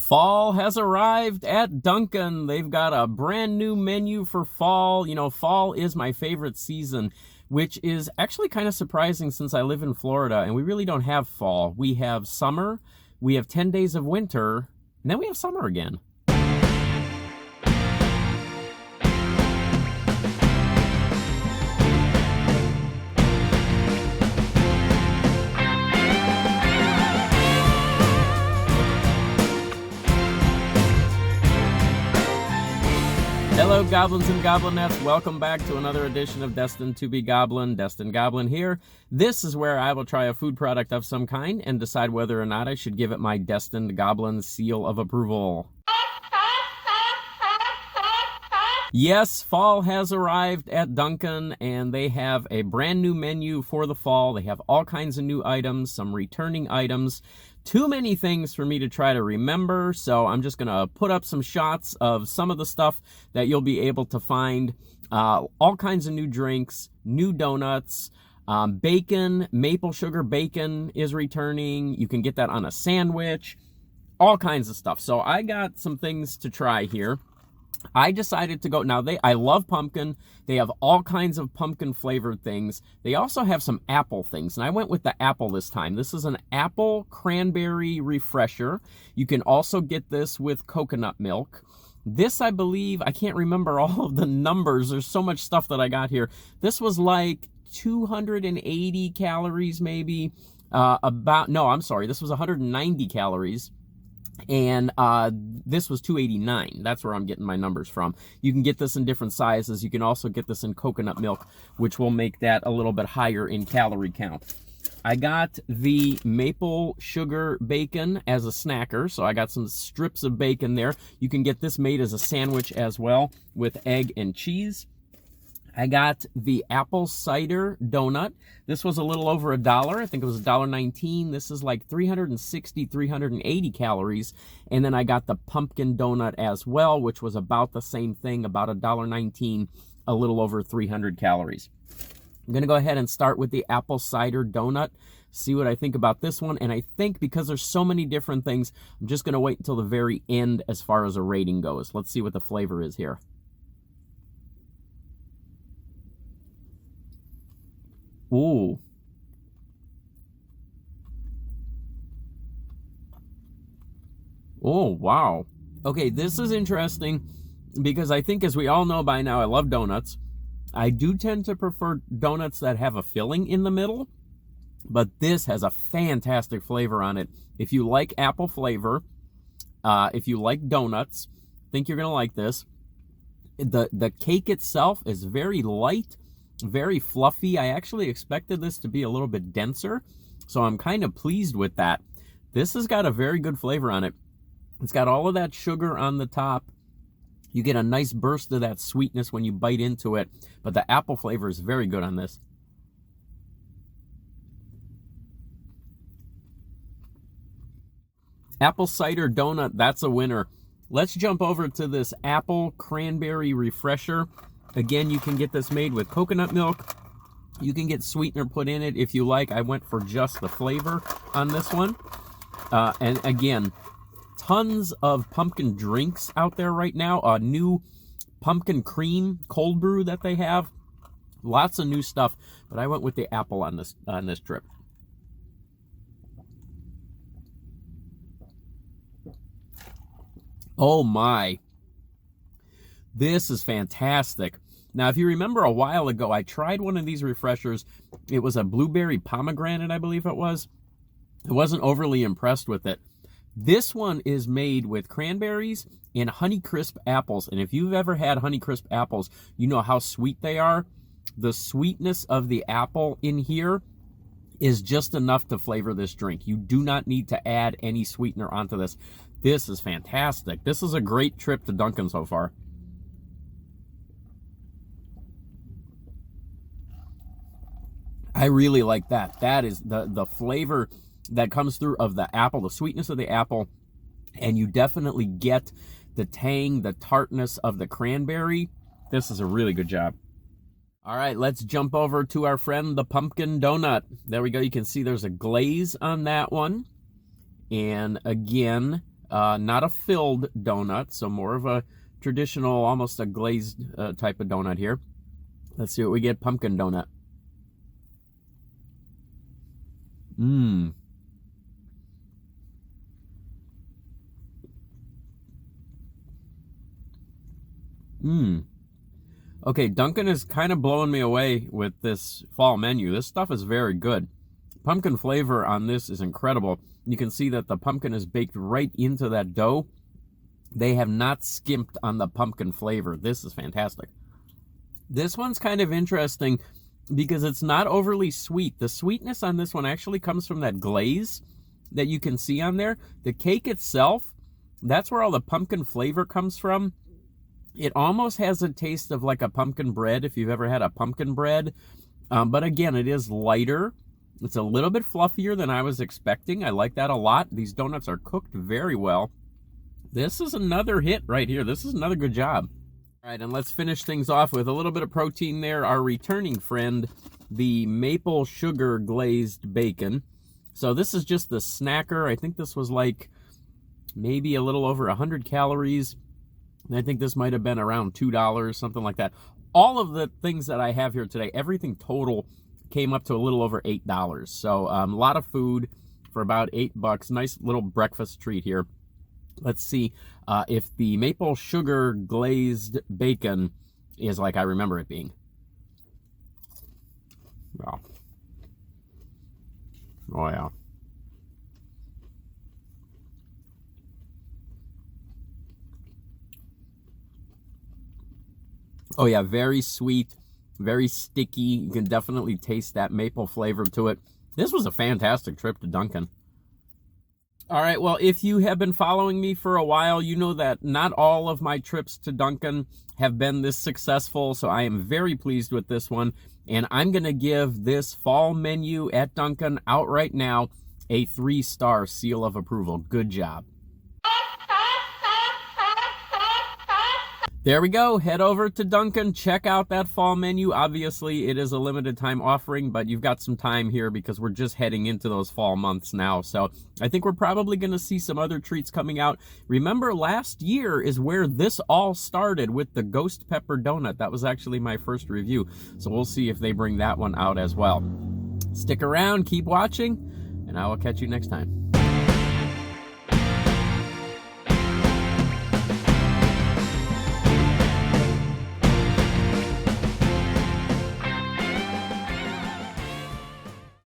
Fall has arrived at Dunkin'. They've got a brand new menu for fall. You know, fall is my favorite season, which is actually kind of surprising since I live in Florida and we really don't have fall. We have summer, we have 10 days of winter, and then we have summer again. Hello, goblins and goblinettes. Welcome back to another edition of Destined to be Goblin. Destined Goblin here. This is where I will try a food product of some kind and decide whether or not I should give it my Destined Goblin seal of approval. Yes, fall has arrived at Dunkin', and they have a brand new menu for the fall. They have all kinds of new items, some returning items. Too many things for me to try to remember, so I'm just going to put up some shots of some of the stuff that you'll be able to find. All kinds of new drinks, new donuts, bacon, maple sugar bacon is returning. You can get that on a sandwich, all kinds of stuff. So I got some things to try here. I decided to go, now I love pumpkin. They have all kinds of pumpkin flavored things. They also have some apple things, and I went with the apple this time. This is an Apple Cranberry Refresher. You can also get this with coconut milk. This, I believe, I can't remember all of the numbers. There's so much stuff that I got here. This was like 280 calories maybe. This was 190 calories. And this was 289. That's where I'm getting my numbers from. You can get this in different sizes. You can also get this in coconut milk, which will make that a little bit higher in calorie count. I got the maple sugar bacon as a snacker, so I got some strips of bacon there. You can get this made as a sandwich as well with egg and cheese. I got the Apple Cider Donut. This was a little over $1. I think it was $1.19. This is like 360, 380 calories. And then I got the pumpkin donut as well, which was about the same thing, about $1.19, a little over 300 calories. I'm going to go ahead and start with the Apple Cider Donut, see what I think about this one. And I think because there's so many different things, I'm just going to wait until the very end as far as a rating goes. Let's see what the flavor is here. Ooh. Oh, wow. Okay, this is interesting because I think, as we all know by now, I love donuts. I do tend to prefer donuts that have a filling in the middle, but this has a fantastic flavor on it. If you like apple flavor, if you like donuts, I think you're going to like this. The cake itself is very light, very fluffy. I actually expected this to be a little bit denser, so I'm kind of pleased with that. This has got a very good flavor on it. It's got all of that sugar on the top. You get a nice burst of that sweetness when you bite into it, but the apple flavor is very good on this. Apple Cider Donut, that's a winner. Let's jump over to this Apple Cranberry Refresher. Again, you can get this made with coconut milk. You can get sweetener put in it if you like. I went for just the flavor on this one. And again, tons of pumpkin drinks out there right now. A new pumpkin cream cold brew that they have. Lots of new stuff. But I went with the apple on this trip. Oh my. This is fantastic. Now, if you remember a while ago, I tried one of these refreshers. It was a blueberry pomegranate, I believe it was. I wasn't overly impressed with it. This one is made with cranberries and Honeycrisp apples. And if you've ever had Honeycrisp apples, you know how sweet they are. The sweetness of the apple in here is just enough to flavor this drink. You do not need to add any sweetener onto this. This is fantastic. This is a great trip to Dunkin' so far. I really like that. That is the flavor that comes through of the apple, the sweetness of the apple, and you definitely get the tang, the tartness of the cranberry. This is a really good job. All right, let's jump over to our friend, the pumpkin donut. There we go. You can see there's a glaze on that one. And again, Not a filled donut, so more of a traditional, almost a glazed type of donut here. Let's see what we get. Pumpkin donut. Mmm. Mmm. Okay, Dunkin' is kind of blowing me away with this fall menu. This stuff is very good. Pumpkin flavor on this is incredible. You can see that the pumpkin is baked right into that dough. They have not skimped on the pumpkin flavor. This is fantastic. This one's kind of interesting because it's not overly sweet. The sweetness on this one actually comes from that glaze that you can see on there. The cake itself, that's where all the pumpkin flavor comes from. It almost has a taste of like a pumpkin bread, if you've ever had a pumpkin bread. But again, it is lighter. It's a little bit fluffier than I was expecting. I like that a lot. These donuts are cooked very well. This is another hit right here. This is another good job. All right, and let's finish things off with a little bit of protein there. Our returning friend, the Maple Sugar Glazed Bacon. So this is just the snacker. I think this was like maybe a little over 100 calories. I think this might have been around $2, something like that. All of the things that I have here today, everything total came up to a little over $8. So a lot of food for about $8. Nice little breakfast treat here. Let's see if the Maple Sugar Glazed Bacon is like I remember it being. Wow. Oh, yeah. Oh yeah, very sweet, very sticky. You can definitely taste that maple flavor to it. This was a fantastic trip to Dunkin'. All right, well, if you have been following me for a while, you know that not all of my trips to Dunkin' have been this successful, so I am very pleased with this one. And I'm going to give this fall menu at Dunkin' out right now a 3-star seal of approval. Good job. There we go. Head over to Dunkin', check out that fall menu. Obviously, it is a limited time offering, but you've got some time here because we're just heading into those fall months now. So I think we're probably going to see some other treats coming out. Remember, last year is where this all started with the Ghost Pepper Donut. That was actually my first review. So we'll see if they bring that one out as well. Stick around, keep watching, and I will catch you next time.